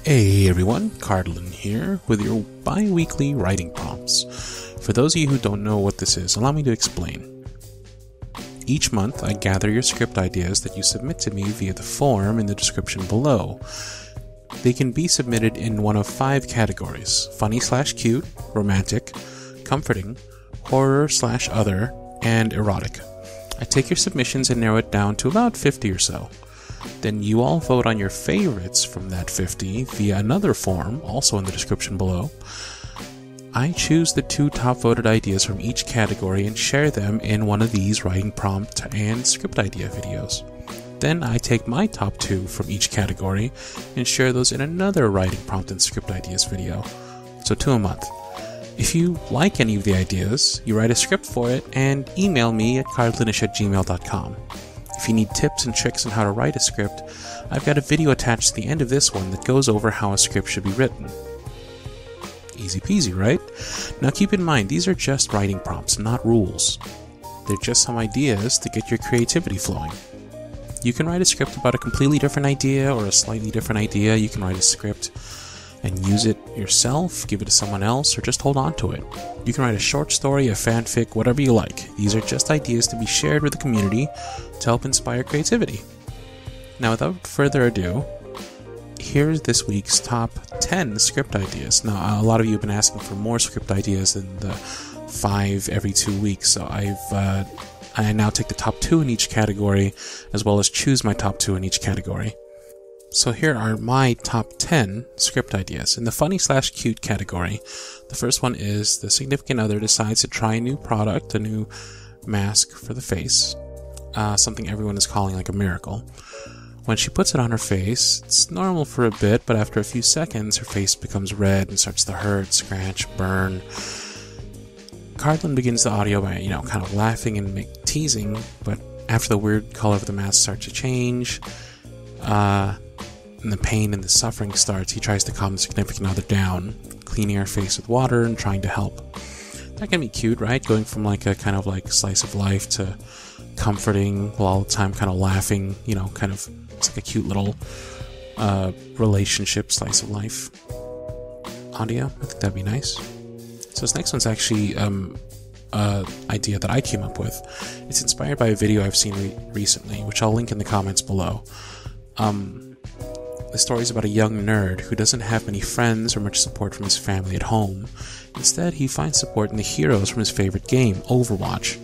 Hey everyone, Cardlin here with your bi-weekly writing prompts. For those of you who don't know what this is, allow me to explain. Each month, I gather your script ideas that you submit to me via the form in the description below. They can be submitted in one of 5 categories: funny/cute, romantic, comforting, horror/other, and erotic. I take your submissions and narrow it down to about 50 or so. Then you all vote on your favorites from that 50 via another form, also in the description below. I choose the 2 top voted ideas from each category and share them in one of these writing prompt and script idea videos. Then I take my top 2 from each category and share those in another writing prompt and script ideas video. So 2 a month. If you like any of the ideas, you write a script for it and email me at cardlinish@gmail.com. If you need tips and tricks on how to write a script, I've got a video attached to the end of this one that goes over how a script should be written. Easy peasy, right? Now keep in mind, these are just writing prompts, not rules. They're just some ideas to get your creativity flowing. You can write a script about a completely different idea or a slightly different idea. You can write a script and use it yourself, give it to someone else, or just hold on to it. You can write a short story, a fanfic, whatever you like. These are just ideas to be shared with the community to help inspire creativity. Now, without further ado, here's this week's top 10 script ideas. Now, a lot of you have been asking for more script ideas than the 5 every 2 weeks, so I now take the top 2 in each category, as well as choose my top 2 in each category. So here are my top 10 script ideas. In the funny/cute category, the first one is the significant other decides to try a new product, a new mask for the face, something everyone is calling like a miracle. When she puts it on her face, it's normal for a bit, but after a few seconds, her face becomes red and starts to hurt, scratch, burn. Cardlin begins the audio by, kind of laughing and teasing, but after the weird color of the mask starts to change, and the pain and the suffering starts, he tries to calm the significant other down, cleaning her face with water and trying to help. That can be cute, right? Going from like a kind of like slice of life to comforting while all the time kind of laughing, it's like a cute little relationship slice of life audio. I think that'd be nice. So this next one's actually idea that I came up with. It's inspired by a video I've seen recently, which I'll link in the comments below. The story is about a young nerd who doesn't have many friends or much support from his family at home. Instead, he finds support in the heroes from his favorite game, Overwatch.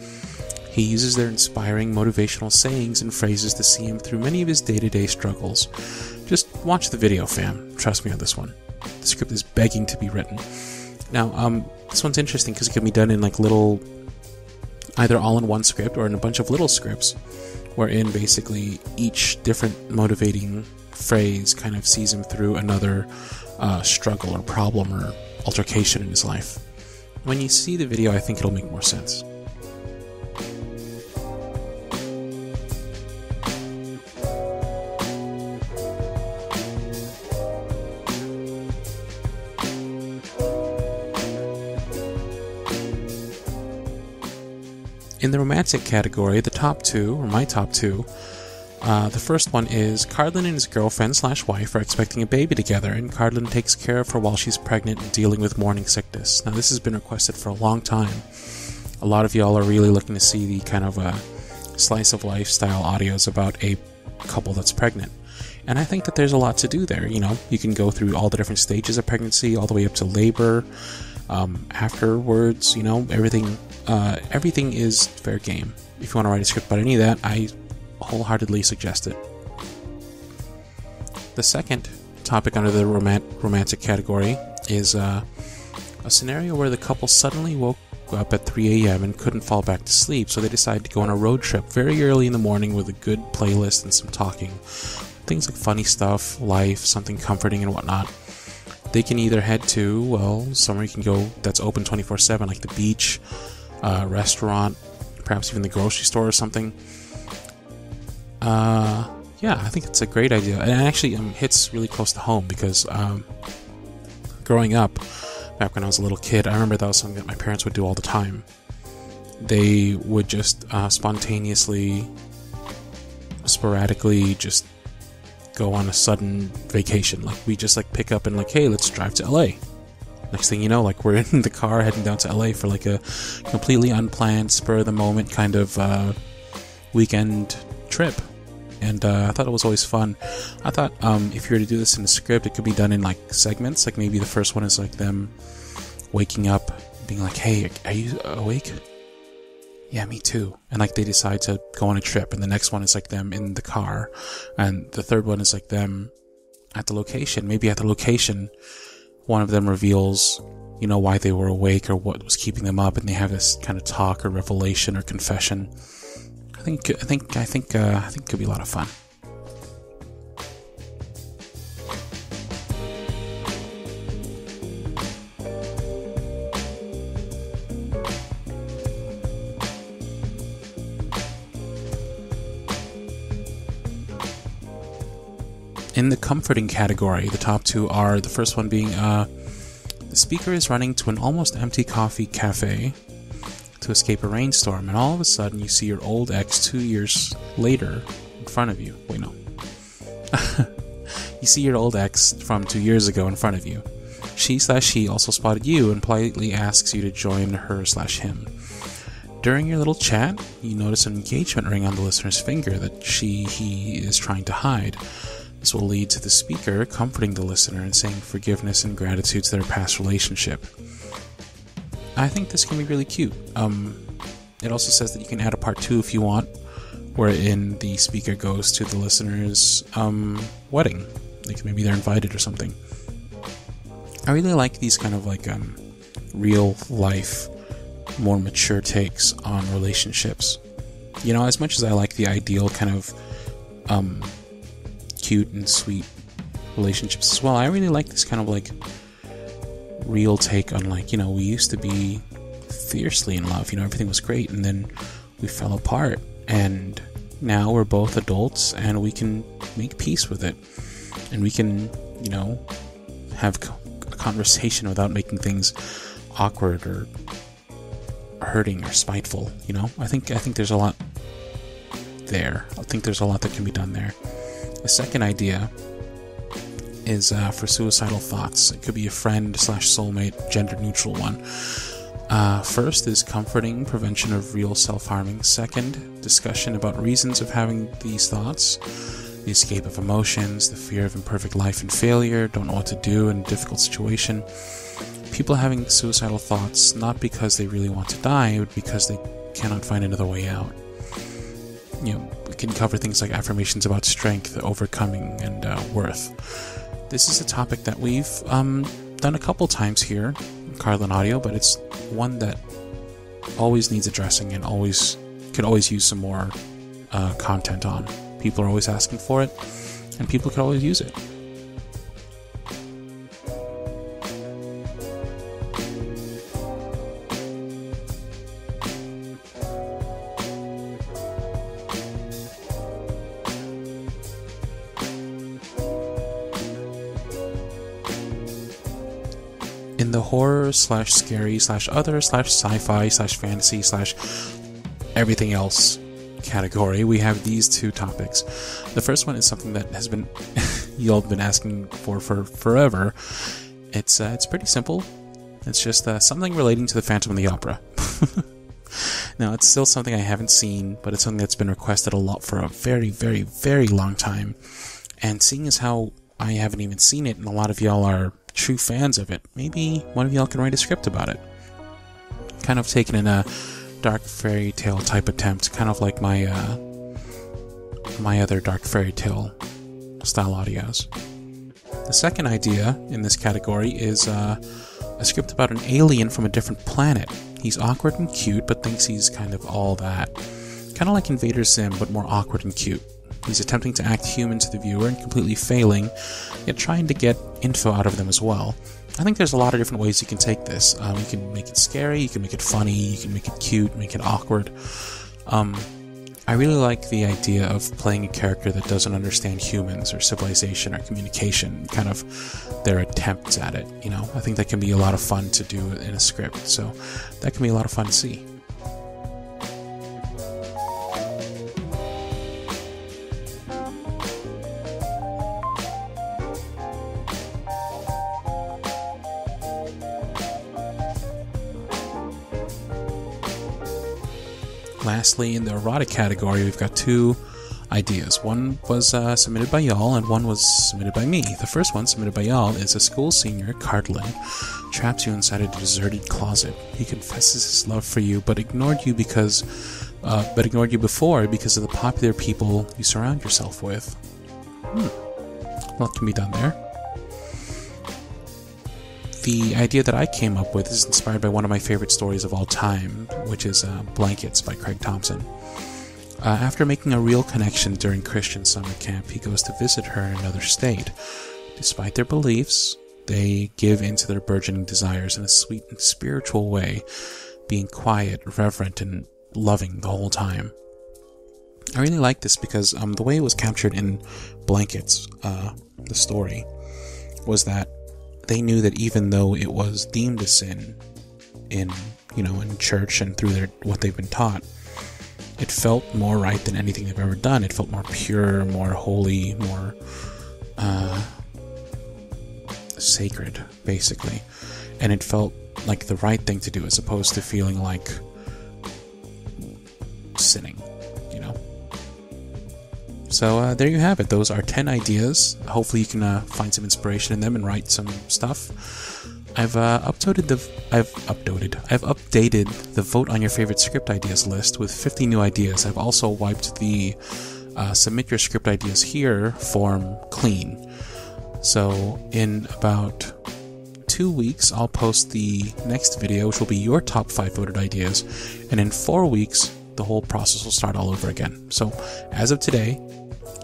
He uses their inspiring motivational sayings and phrases to see him through many of his day-to-day struggles. Just watch the video, fam. Trust me on this one. The script is begging to be written. Now, this one's interesting because it can be done in like little, either all in one script or in a bunch of little scripts, wherein basically each different motivating phrase kind of sees him through another struggle or problem or altercation in his life. When you see the video, I think it'll make more sense. In the romantic category, the top 2, or my top 2, the first one is Cardlin and his girlfriend/wife are expecting a baby together, and Cardlin takes care of her while she's pregnant and dealing with morning sickness. Now, this has been requested for a long time. A lot of y'all are really looking to see the kind of slice of life style audios about a couple that's pregnant. And I think that there's a lot to do there. You can go through all the different stages of pregnancy, all the way up to labor, afterwards, everything is fair game. If you want to write a script about any of that, I wholeheartedly suggest it. The second topic under the romantic category is a scenario where the couple suddenly woke up at 3 a.m. and couldn't fall back to sleep, so they decided to go on a road trip very early in the morning with a good playlist and some talking. Things like funny stuff, life, something comforting and whatnot. They can either head to, somewhere you can go that's open 24/7, like the beach, restaurant, perhaps even the grocery store or something. I think it's a great idea, and it actually hits really close to home because growing up, back when I was a little kid, I remember that was something that my parents would do all the time. They would just spontaneously, sporadically, just go on a sudden vacation. Like, we just like pick up and like, hey, let's drive to LA. Next thing you know, like, we're in the car heading down to LA for like a completely unplanned, spur of the moment kind of weekend trip. And I thought it was always fun. I thought if you were to do this in a script, it could be done in like segments. Like, maybe the first one is like them waking up, being like, hey, are you awake? Yeah, me too. And like, they decide to go on a trip. And the next one is like them in the car. And the third one is like them at the location. Maybe at the location, one of them reveals, you know, why they were awake or what was keeping them up, and they have this kind of talk or revelation or confession. I think it could be a lot of fun. In the comforting category, the top two are, the first one being, the speaker is running to an almost empty coffee cafe to escape a rainstorm, and all of a sudden you see your old ex 2 years later in front of you. Wait, no. You see your old ex from 2 years ago in front of you. She/he also spotted you and politely asks you to join her/him. During your little chat, you notice an engagement ring on the listener's finger that he is trying to hide. This will lead to the speaker comforting the listener and saying forgiveness and gratitude to their past relationship. I think this can be really cute. It also says that you can add a part 2 if you want, wherein the speaker goes to the listener's wedding. Like, maybe they're invited or something. I really like these kind of like real life, more mature takes on relationships. You know, as much as I like the ideal kind of cute and sweet relationships as well, I really like this kind of like real take on, like, you know, we used to be fiercely in love, you know, everything was great, and then we fell apart, and now we're both adults and we can make peace with it, and we can, you know, have a conversation without making things awkward or hurting or spiteful. You know, I think there's a lot there. I think there's a lot that can be done there. The second idea is for suicidal thoughts. It could be a friend/soulmate, gender-neutral one. First is comforting, prevention of real self-harming. Second, discussion about reasons of having these thoughts, the escape of emotions, the fear of imperfect life and failure, don't know what to do in a difficult situation. People having suicidal thoughts, not because they really want to die, but because they cannot find another way out. You know, we can cover things like affirmations about strength, overcoming, and worth. This is a topic that we've done a couple times here in CardlinAudio, but it's one that always needs addressing and could always use some more content on. People are always asking for it, and people could always use it. In the horror/scary/other/sci-fi/fantasy/everything else category, we have these two topics. The first one is something that has been y'all been asking for forever. It's pretty simple. It's just something relating to the Phantom of the Opera. Now, it's still something I haven't seen, but it's something that's been requested a lot for a very, very, very long time. And seeing as how I haven't even seen it, and a lot of y'all are true fans of it, maybe one of y'all can write a script about it. Kind of taken in a dark fairy tale type attempt, kind of like my other dark fairy tale style audios. The second idea in this category is a script about an alien from a different planet. He's awkward and cute, but thinks he's kind of all that. Kind of like Invader Zim, but more awkward and cute. He's attempting to act human to the viewer and completely failing, yet trying to get info out of them as well. I think there's a lot of different ways you can take this. You can make it scary, you can make it funny, you can make it cute, make it awkward. I really like the idea of playing a character that doesn't understand humans or civilization or communication, kind of their attempts at it, you know? I think that can be a lot of fun to do in a script, so that can be a lot of fun to see. Lastly, in the erotic category, we've got 2 ideas. One was submitted by y'all, and one was submitted by me. The first one, submitted by y'all, is a school senior, Cardlin, traps you inside a deserted closet. He confesses his love for you, but ignored you before because of the popular people you surround yourself with. A lot can be done there. The idea that I came up with is inspired by one of my favorite stories of all time, which is Blankets by Craig Thompson. After making a real connection during Christian summer camp, he goes to visit her in another state. Despite their beliefs, they give in to their burgeoning desires in a sweet and spiritual way, being quiet, reverent, and loving the whole time. I really like this because the way it was captured in Blankets, the story, was that they knew that even though it was deemed a sin in church and through what they've been taught, it felt more right than anything they've ever done. It felt more pure, more holy, more sacred, basically. And it felt like the right thing to do as opposed to feeling like sinning, So there you have it. Those are 10 ideas. Hopefully you can find some inspiration in them and write some stuff. I've updated the vote on your favorite script ideas list with 50 new ideas. I've also wiped the submit your script ideas here form clean. So in about 2 weeks, I'll post the next video, which will be your top 5 voted ideas. And in 4 weeks, the whole process will start all over again. So as of today,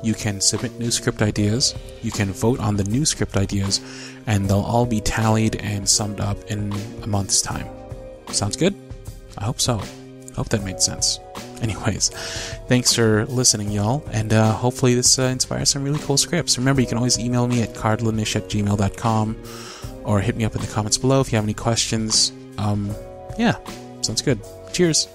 you can submit new script ideas, you can vote on the new script ideas, and they'll all be tallied and summed up in a month's time. Sounds good? I hope so. I hope that made sense. Anyways, thanks for listening, y'all, and hopefully this inspires some really cool scripts. Remember, you can always email me at cardlinish@gmail.com or hit me up in the comments below if you have any questions. Yeah, sounds good. Cheers!